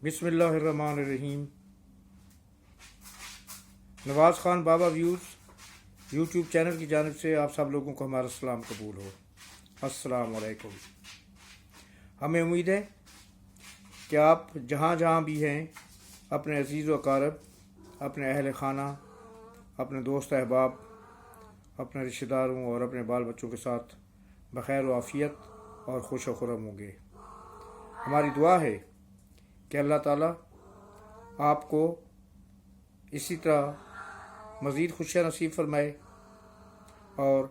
बिस्मिल्लाहिर्रहमानिर्रहीम। नवाज़ ख़ान बाबा views YouTube channel की जानिब से आप सब लोगों को हमारा सलाम कबूल हो। अस्सलाम वालेकुम। हमें उम्मीद है कि आप जहाँ जहाँ भी हैं अपने अज़ीज़ व अकारब, अपने अहल खाना, अपने दोस्त अहबाब, अपने रिश्तेदारों और अपने बाल बच्चों के साथ बख़ैर व आफ़ियत और खुश व खुर्रम होंगे। हमारी दुआ है कि अल्लाह ताला आपको इसी तरह मज़ीद खुशियाँ नसीब फरमाए और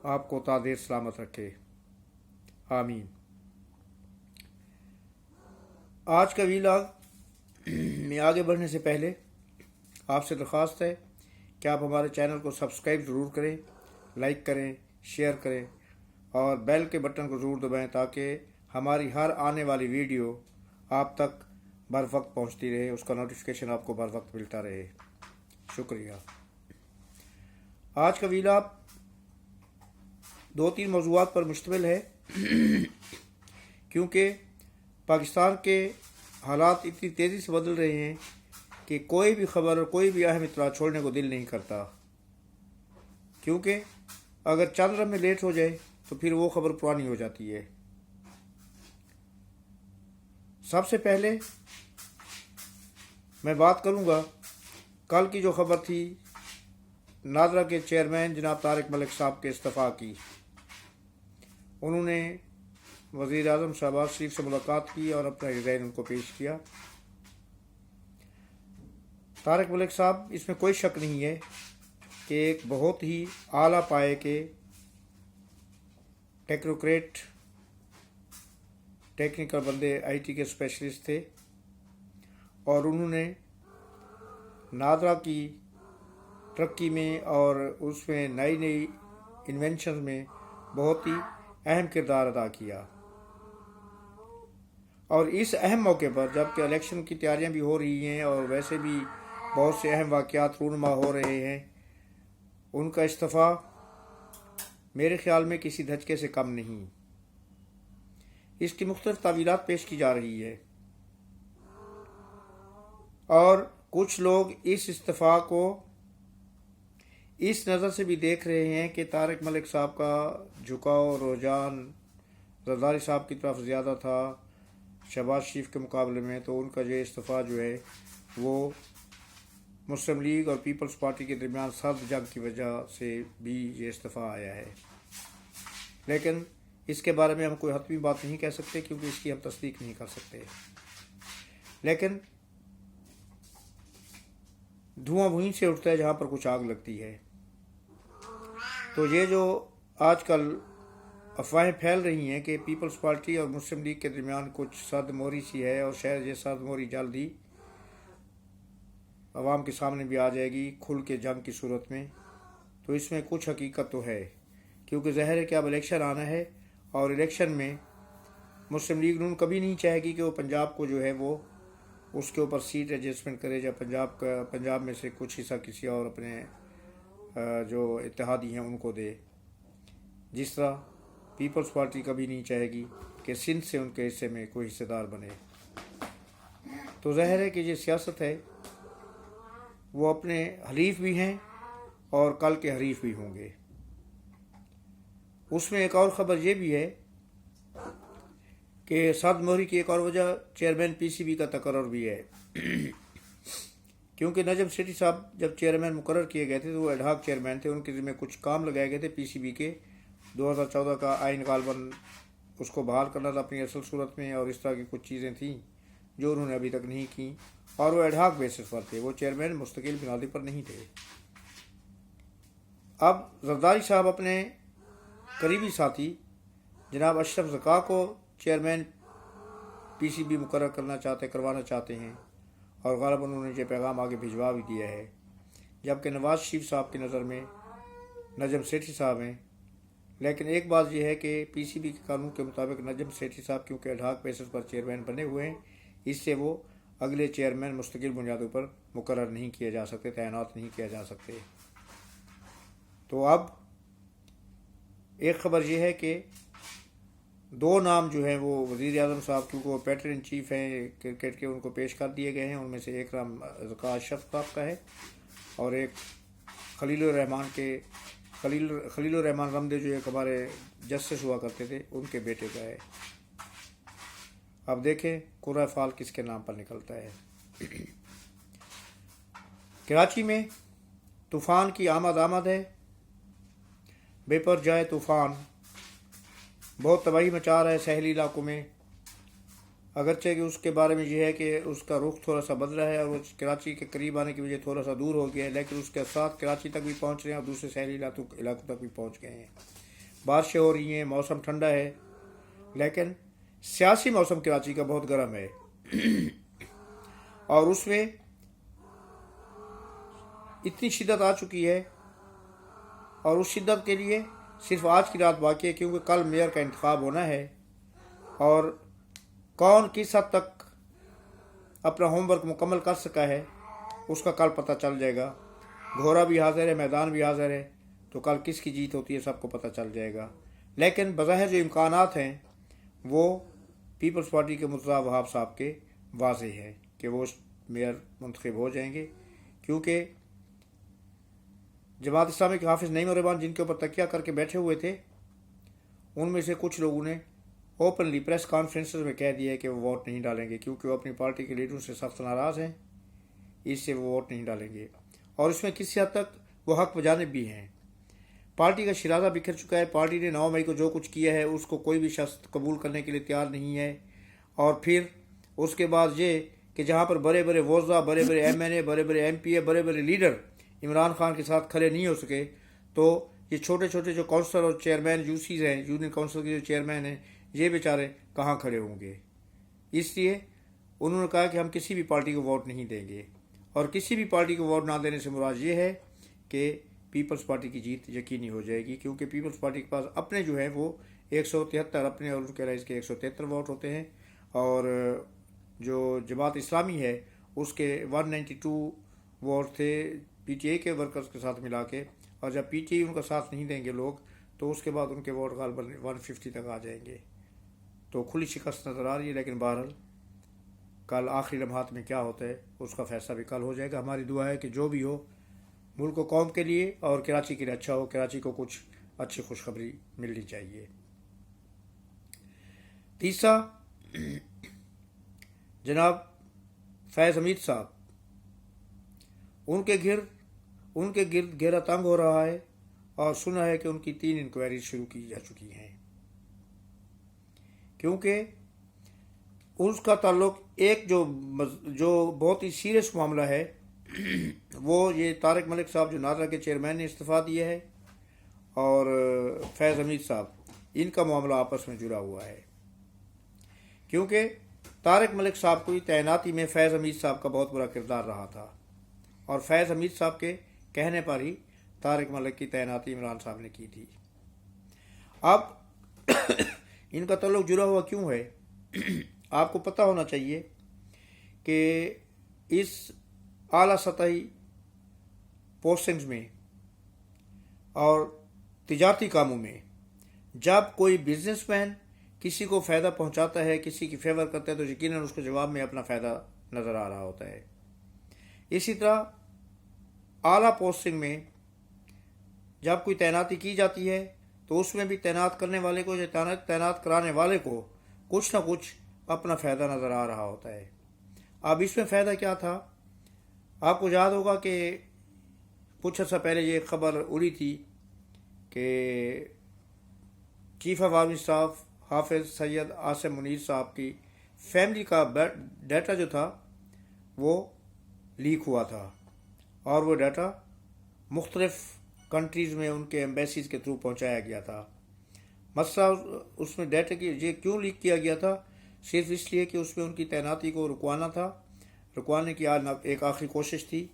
आपको तादेर सलामत रखे। आमीन। आज का वीलॉग में आगे बढ़ने से पहले आपसे दरख्वास्त है कि आप हमारे चैनल को सब्सक्राइब ज़रूर करें, लाइक करें, शेयर करें और बेल के बटन को ज़रूर दबाएं ताकि हमारी हर आने वाली वीडियो आप तक बर वक्त पहुँचती रहे, उसका नोटिफिकेशन आपको बर वक्त मिलता रहे। शुक्रिया। आज का वीलॉग 2-3 मौज़ूआत पर मुश्तमिल है क्योंकि पाकिस्तान के हालात इतनी तेज़ी से बदल रहे हैं कि कोई भी ख़बर और कोई भी अहम इत्तला छोड़ने को दिल नहीं करता, क्योंकि अगर चंद लम्हे लेट हो जाए तो फिर वो ख़बर पुरानी हो जाती है। सबसे पहले मैं बात करूंगा कल की जो ख़बर थी नादरा के चेयरमैन जनाब तारिक मलिक साहब के इस्तीफ़ा की। उन्होंने वज़ीर आज़म शहबाज शरीफ से मुलाकात की और अपना रिज़ाइन उनको पेश किया। तारिक मलिक साहब, इसमें कोई शक नहीं है कि एक बहुत ही आला पाए के टेक्नोक्रेट, टेक्निकल बंदे, आईटी के स्पेशलिस्ट थे और उन्होंने नादरा की तरक्की में और उसमें नई नई इन्वेंशन में बहुत ही अहम किरदार अदा किया। और इस अहम मौके पर जबकि इलेक्शन की तैयारियां भी हो रही हैं और वैसे भी बहुत से अहम वाक़यात रूनुमा हो रहे हैं, उनका इस्तीफ़ा मेरे ख़्याल में किसी धचके से कम नहीं। इसकी मुख्तलिफ तावीलात पेश की जा रही है और कुछ लोग इस इस्तीफ़ा को इस नज़र से भी देख रहे हैं कि तारिक मलिक साहब का झुकाव रुझान जरदारी साहब की तरफ ज़्यादा था शहबाज शरीफ के मुकाबले में, तो उनका जो इस्तीफ़ा जो है वो मुस्लिम लीग और पीपल्स पार्टी के दरमियान सर्द जंग की वजह से भी ये इस्तीफ़ा आया है। लेकिन इसके बारे में हम कोई हतमी बात नहीं कह सकते क्योंकि इसकी हम तस्दीक नहीं कर सकते। लेकिन धुआं वहीं से उठता है जहाँ पर कुछ आग लगती है। तो ये जो आजकल अफवाहें फैल रही हैं कि पीपल्स पार्टी और मुस्लिम लीग के दरमियान कुछ सर्द मोहरी सी है और शायद ये सर्द मोहरी जल्द ही अवाम के सामने भी आ जाएगी खुल के जंग की सूरत में, तो इसमें कुछ हकीकत तो है क्योंकि ज़ाहिर है कि अब इलेक्शन आना है और इलेक्शन में मुस्लिम लीग नून कभी नहीं चाहेगी कि वो पंजाब को जो है वो उसके ऊपर सीट एडजस्टमेंट करे या पंजाब में से कुछ हिस्सा किसी और अपने जो इत्तेहादी हैं उनको दे, जिस तरह पीपल्स पार्टी कभी नहीं चाहेगी कि सिंध से उनके हिस्से में कोई हिस्सेदार बने। तो ज़ाहिर है कि ये सियासत है, वो अपने हलीफ भी हैं और कल के हरीफ भी होंगे। उसमें एक और ख़बर ये भी है कि सर्द मोहरी की एक और वजह चेयरमैन पीसीबी का तकर्रुर भी है क्योंकि नजम सेठी साहब जब चेयरमैन मुकर्रर किए गए थे तो वो एडहॉक चेयरमैन थे, उनके ज़िम्मे कुछ काम लगाए गए थे पीसीबी के। 2014 का आइन गालबन उसको बहाल करना था अपनी असल सूरत में और इस तरह की कुछ चीज़ें थीं जो उन्होंने अभी तक नहीं की और वो एडहॉक बेसिस पर थे, वो चेयरमैन मुस्तकिल बुनियादी पर नहीं थे। अब जरदारी साहब अपने करीबी साथी जनाब अशरफ ज़का को चेयरमैन पीसीबी मुकर्रर करवाना चाहते हैं और ग़ालिबन उन्होंने ये पैगाम आगे भिजवा भी दिया है, जबकि नवाज शरीफ साहब की नज़र में नजम सेठी साहब हैं। लेकिन एक बात यह है कि पीसीबी के कानून के मुताबिक नजम सेठी साहब क्योंकि एडहॉक बेसिस पर चेयरमैन बने हुए हैं, इससे वो अगले चेयरमैन मुस्तकिल बुनियादों पर मुकर्रर नहीं किए जा सकते, तैनात नहीं किया जा सकते। तो अब एक ख़बर यह है कि دو نام جو ہیں وہ وزیر اعظم صاحب، کیونکہ وہ پیٹر ان چیف ہیں کرکٹ کے، ان کو پیش کر دیے گئے ہیں۔ ان میں سے ایک نام ذکا اشرف صاحب کا ہے اور ایک خلیل الرحمان رمدے جو ایک ہمارے جسٹس ہوا کرتے تھے، ان کے بیٹے کا ہے۔ اب دیکھیں قرعہ فال کس کے نام پر نکلتا ہے۔ کراچی میں طوفان کی آمد ہے، بے پر جائے طوفان بہت تباہی مچا رہا ہے ساحلی علاقوں میں، اگرچہ کہ اس کے بارے میں یہ ہے کہ اس کا رخ تھوڑا سا بدل رہا ہے اور وہ کراچی کے قریب آنے کی وجہ تھوڑا سا دور ہو گیا ہے، لیکن اس کے ساتھ کراچی تک بھی پہنچ رہے ہیں اور دوسرے ساحلی علاقوں تک بھی پہنچ گئے ہیں۔ بارشیں ہو رہی ہیں، موسم ٹھنڈا ہے، لیکن سیاسی موسم کراچی کا بہت گرم ہے اور اس میں اتنی شدت آ چکی ہے، اور اس شدت کے لیے صرف آج کی رات باقی ہے، کیونکہ کل میئر کا انتخاب ہونا ہے اور کون کس حد تک اپنا ہوم ورک مکمل کر سکا ہے اس کا کل پتہ چل جائے گا۔ گھوڑا بھی حاضر ہے، میدان بھی حاضر ہے، تو کل کس کی جیت ہوتی ہے سب کو پتہ چل جائے گا۔ لیکن بظاہر جو امکانات ہیں وہ پیپلز پارٹی کے مرتضیٰ وہاب صاحب کے واضح ہے کہ وہ میئر منتخب ہو جائیں گے، کیونکہ جماعت اسلامی کے حافظ نعیم الرحمان جن کے اوپر تکیہ کر کے بیٹھے ہوئے تھے، ان میں سے کچھ لوگوں نے اوپنلی پریس کانفرنسز میں کہہ دیا ہے کہ وہ ووٹ نہیں ڈالیں گے، کیونکہ وہ اپنی پارٹی کے لیڈروں سے سخت ناراض ہیں، اس سے وہ ووٹ نہیں ڈالیں گے۔ اور اس میں کسی حد تک وہ حق بجانب بھی ہیں۔ پارٹی کا شرازہ بکھر چکا ہے، پارٹی نے 9 مئی کو جو کچھ کیا ہے اس کو کوئی بھی شخص قبول کرنے کے لیے تیار نہیں ہے، اور پھر اس کے بعد یہ کہ جہاں پر بڑے بڑے وزراء، بڑے بڑے ایم این اے، بڑے بڑے ایم پی اے، بڑے بڑے لیڈر عمران خان کے ساتھ کھڑے نہیں ہو سکے، تو یہ چھوٹے چھوٹے جو کونسلر اور چیئرمین یوسیز ہیں، یونین کونسل کے جو چیئرمین ہیں، یہ بیچارے کہاں کھڑے ہوں گے۔ اس لیے انہوں نے کہا کہ ہم کسی بھی پارٹی کو ووٹ نہیں دیں گے، اور کسی بھی پارٹی کو ووٹ نہ دینے سے مراد یہ ہے کہ پیپلز پارٹی کی جیت یقینی ہو جائے گی، کیونکہ پیپلز پارٹی کے پاس اپنے جو ہیں وہ 173 اپنے اور ان کے رئیس کے 173 ووٹ ہوتے ہیں، اور جو جماعت اسلامی ہے اس کے 192 ووٹ تھے پی ٹی آئی کے ورکرز کے ساتھ ملا کے، اور جب پی ٹی آئی ان کا ساتھ نہیں دیں گے لوگ تو اس کے بعد ان کے ووٹ غالباً 150 تک آ جائیں گے، تو کھلی شکست نظر آ رہی ہے۔ لیکن بہرحال کل آخری لمحات میں کیا ہوتا ہے اس کا فیصلہ بھی کل ہو جائے گا۔ ہماری دعا ہے کہ جو بھی ہو ملک و قوم کے لیے اور کراچی کے لیے اچھا ہو، کراچی کو کچھ اچھی خوشخبری ملنی چاہیے۔ تیسرا، جناب فیض حمید صاحب، ان کے گرد گھیرا تنگ ہو رہا ہے، اور سنا ہے کہ ان کی 3 انکوائریز شروع کی جا چکی ہیں، کیونکہ اس کا تعلق ایک جو بہت ہی سیریس معاملہ ہے وہ یہ طارق ملک صاحب جو نادرا کے چیئرمین نے استعفیٰ دیا ہے، اور فیض حمید صاحب، ان کا معاملہ آپس میں جڑا ہوا ہے، کیونکہ طارق ملک صاحب کی تعیناتی میں فیض حمید صاحب کا بہت بڑا کردار رہا تھا، اور فیض حمید صاحب کے کہنے پر ہی طارق ملک کی تعیناتی عمران صاحب نے کی تھی۔ اب ان کا تعلق جڑا ہوا کیوں ہے؟ آپ کو پتہ ہونا چاہیے کہ اس اعلیٰ سطحی پوسٹنگز میں اور تجارتی کاموں میں جب کوئی بزنس مین کسی کو فائدہ پہنچاتا ہے، کسی کی فیور کرتا ہے، تو یقیناً اس کے جواب میں اپنا فائدہ نظر آ رہا ہوتا ہے۔ اسی طرح اعلیٰ پوسٹنگ میں جب کوئی تعیناتی کی جاتی ہے تو اس میں بھی تعینات کرنے والے کو یا تعینات کرانے والے کو کچھ نہ کچھ اپنا فائدہ نظر آ رہا ہوتا ہے۔ اب اس میں فائدہ کیا تھا؟ آپ کو یاد ہوگا کہ کچھ عرصہ پہلے یہ خبر اڑی تھی کہ چیف آف آرمی اسٹاف حافظ سید عاصم منیر صاحب کی فیملی کا ڈیٹا جو تھا وہ لیک ہوا تھا، اور وہ ڈیٹا مختلف کنٹریز میں ان کے ایمبیسیز کے تھرو پہنچایا گیا تھا۔ مسئلہ اس میں ڈیٹا کی یہ کیوں لیک کیا گیا تھا؟ صرف اس لیے کہ اس میں ان کی تعیناتی کو رکوانا تھا، رکوانے کی ایک آخری کوشش تھی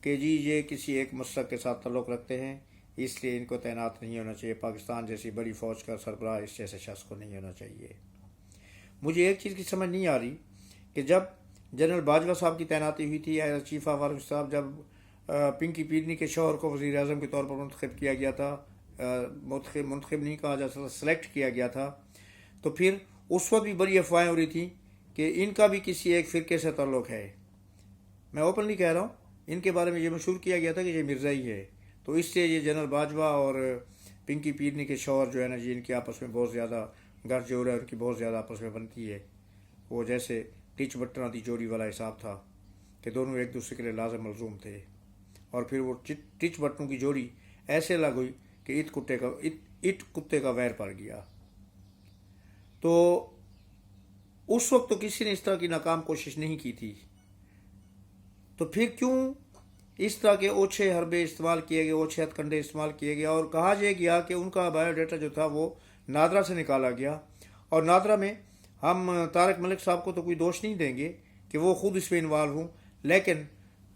کہ جی یہ کسی ایک مسلک کے ساتھ تعلق رکھتے ہیں، اس لیے ان کو تعینات نہیں ہونا چاہیے، پاکستان جیسی بڑی فوج کا سربراہ اس جیسے شخص کو نہیں ہونا چاہیے۔ مجھے ایک چیز کی سمجھ نہیں آ رہی کہ جب جنرل باجوہ صاحب کی تعیناتی ہوئی تھی، ایز چیف آف آرمی صاحب، جب پنکی پیرنی کے شوہر کو وزیر اعظم کے طور پر منتخب کیا گیا تھا، منتخب نہیں کہا جا سکتا، سلیکٹ کیا گیا تھا، तो फिर उस वक्त भी बड़ी अफवाहें हो रही थी कि इनका भी किसी एक फ़िरके से ताल्लुक़ है। मैं ओपनली कह रहा हूँ, इनके बारे में ये मशहूर किया गया था कि ये मिर्ज़ाई है। तो इससे ये जनरल बाजवा और पिंकी पीरनी के शौहर जो है ना जी, इनके आपस में बहुत ज़्यादा घर जो है उनकी बहुत ज़्यादा आपस में बनती है। वो जैसे टिच बट्टन आदि जोड़ी वाला हिसाब था कि दोनों एक दूसरे के लिए लाज़िम मलज़ूम थे। और फिर वो टिच बट्टनों की जोड़ी ऐसे लग हुई कि इट कुत्ते का वैर पड़ गया। तो उस वक्त तो किसी ने इस तरह की नाकाम कोशिश नहीं की थी, तो फिर क्यों इस तरह के ओछे हरबे इस्तेमाल किए गए, ओछे हथकंडे इस्तेमाल किए गए। और कहा यह गया कि उनका बायोडाटा जो था वो नादरा से निकाला गया। और नादरा में हम तारक मलिक साहब को तो कोई दोष नहीं देंगे कि वो खुद इसमें इन्वॉल्व हों, लेकिन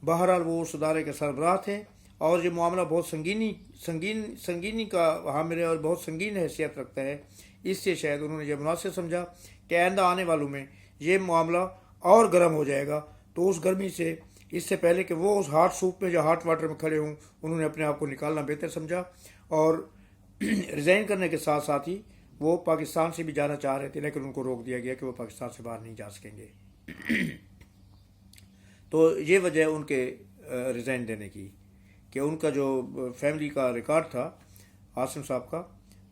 बहरहाल वो उस अदारे के सरबराह थे और ये मामला बहुत संगीनी का हामिल है और बहुत संगीन हैसियत रखता है। इससे शायद उन्होंने ये मुनासिब समझा कि आइंदा आने वालों में ये मामला और गर्म हो जाएगा, तो उस गर्मी से इससे पहले कि वो उस हॉट सूप में या हॉट वाटर में खड़े हों, उन्होंने अपने आप को निकालना बेहतर समझा। और रिज़ाइन करने के साथ साथ ही वो पाकिस्तान से भी जाना चाह रहे थे, लेकिन उनको रोक दिया गया कि वो पाकिस्तान से बाहर नहीं जा सकेंगे। तो ये वजह उनके रिज़ाइन देने की कि उनका जो फैमिली का रिकॉर्ड था आसिम साहब का,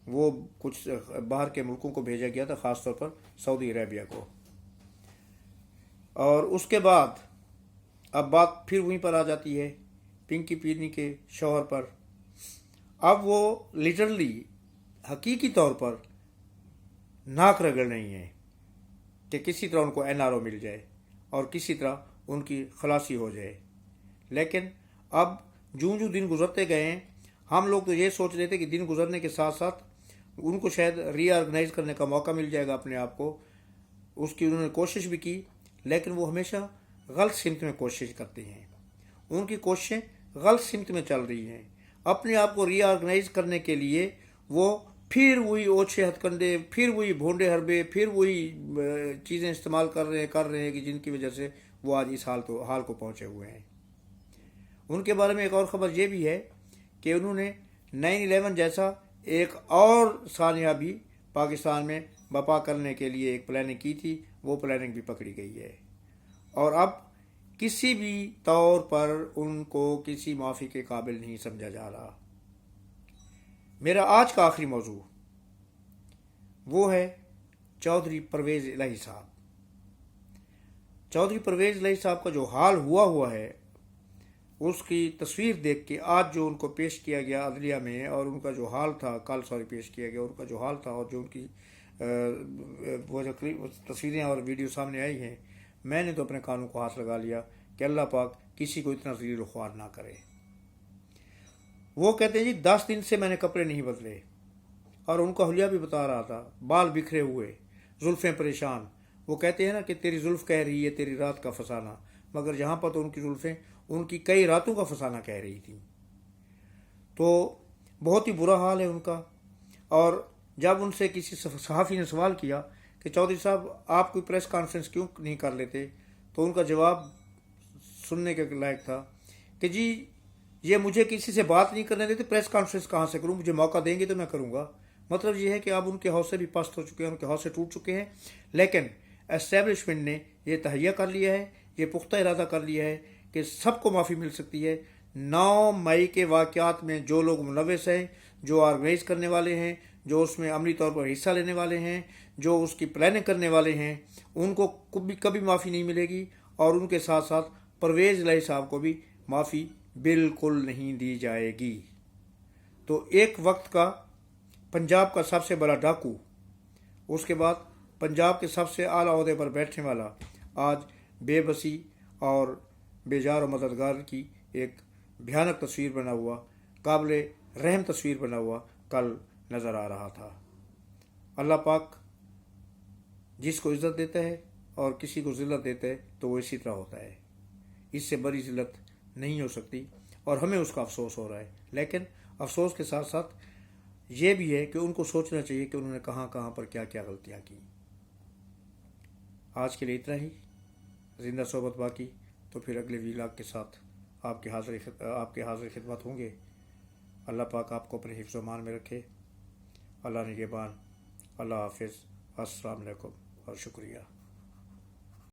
वो कुछ बाहर के मुल्कों को भेजा गया था, ख़ास तौर पर सऊदी अरेबिया को। और उसके बाद अब बात फिर वहीं पर आ जाती है पिंकी पीरनी के शौहर पर। अब वो लिटरली हकीकी तौर पर नाक रगड़ रही हैं कि किसी तरह उनको NRO मिल जाए और किसी तरह उनकी खलासी हो जाए। लेकिन अब जूं जूं दिन गुजरते गए हैं, हम लोग तो ये सोच रहे थे कि दिन गुजरने के साथ साथ उनको शायद रीऑर्गेनाइज करने का मौका मिल जाएगा अपने आप को। उसकी उन्होंने कोशिश भी की, लेकिन वो हमेशा गलत सिमत में कोशिश करते हैं। उनकी कोशिशें गलत सिमत में चल रही हैं। अपने आप को रीऑर्गेनाइज करने के लिए वो फिर वही ओछे हथकंडे, फिर वही भोंडे हरबे, फिर वही चीज़ें इस्तेमाल कर रहे हैं कि जिनकी वजह से वो आज इस हाल को पहुँचे हुए हैं। उनके बारे में एक और ख़बर ये भी है कि उन्होंने 9/11 जैसा एक और सानियाबी पाकिस्तान में बपा करने के लिए एक प्लानिंग की थी, वो प्लानिंग भी पकड़ी गई है। और अब किसी भी तौर पर उनको किसी माफ़ी के काबिल नहीं समझा जा रहा। मेरा आज का आखिरी मौजू वो है चौधरी परवेज़ इलाही साहब। चौधरी परवेज़ इलाही साहब का जो हाल हुआ है, उसकी तस्वीर देख के आज जो उनको पेश किया गया अदलिया में, और उनका जो हाल था पेश किया गया, उनका जो हाल था और जो उनकी वो जो तस्वीरें और वीडियो सामने आई हैं, मैंने तो अपने कानों को हाथ लगा लिया कि अल्लाह पाक किसी को इतना ज़लील ख्वार ना करे। वो कहते हैं जी 10 दिन से मैंने कपड़े नहीं बदले, और उनका हुलिया भी बता रहा था, बाल बिखरे हुए, जुल्फ़ें परेशान। वो कहते हैं ना कि तेरी जुल्फ़ कह रही है तेरी रात का फसाना, मगर यहाँ पर तो उनकी जुल्फ़ें उनकी कई रातों का फसाना कह रही थी। तो बहुत ही बुरा हाल है उनका। और जब उनसे किसी सहाफ़ी ने सवाल किया कि चौधरी साहब आप कोई प्रेस कॉन्फ्रेंस क्यों नहीं कर लेते, तो उनका जवाब सुनने के लायक था कि जी ये मुझे किसी से बात नहीं करने देते, प्रेस कॉन्फ्रेंस कहाँ से करूँ, मुझे मौका देंगे तो मैं करूँगा। मतलब ये है कि अब उनके हौसले भी पस्त हो चुके हैं, उनके हौसले टूट चुके हैं। लेकिन एस्टेब्लिशमेंट ने यह तहैया कर लिया है, ये पुख्ता इरादा कर लिया है कि सबको माफ़ी मिल सकती है। 9 मई के वाक़यात में जो लोग मुलव्वस हैं, जो ऑर्गेनाइज करने वाले हैं, जो उसमें अमली तौर पर हिस्सा लेने वाले हैं, जो उसकी प्लानिंग करने वाले हैं, उनको कभी माफ़ी नहीं मिलेगी। और उनके साथ साथ परवेज़ इलाही साहब को भी माफ़ी बिल्कुल नहीं दी जाएगी। तो एक वक्त का पंजाब का सबसे बड़ा डाकू, उसके बाद पंजाब के सबसे आला ओहदे पर बैठने वाला, आज बेबसी और बेजार मददगार की एक भयानक तस्वीर बना हुआ, काबिल रहम तस्वीर बना हुआ कल नज़र आ रहा था। अल्लाह पाक जिसको इज़्ज़त देता है और किसी को ज़िल्लत देता है तो वो इसी तरह होता है। इससे बड़ी ज़िल्लत नहीं हो सकती और हमें उसका अफसोस हो रहा है। लेकिन अफसोस के साथ साथ ये भी है कि उनको सोचना चाहिए कि उन्होंने कहाँ कहाँ पर क्या क्या गलतियाँ की। आज के लिए इतना ही। ज़िंदा सोबत बाकी, तो फिर अगले व्लॉग के साथ आपके हाज़िर खिदमत होंगे। अल्लाह पाक आपको अपने हिफ्ज़-ओ-मान में रखे। अल्लाह निगहबान। अल्लाह हाफ़िज़। السلام علیکم اور شکریہ.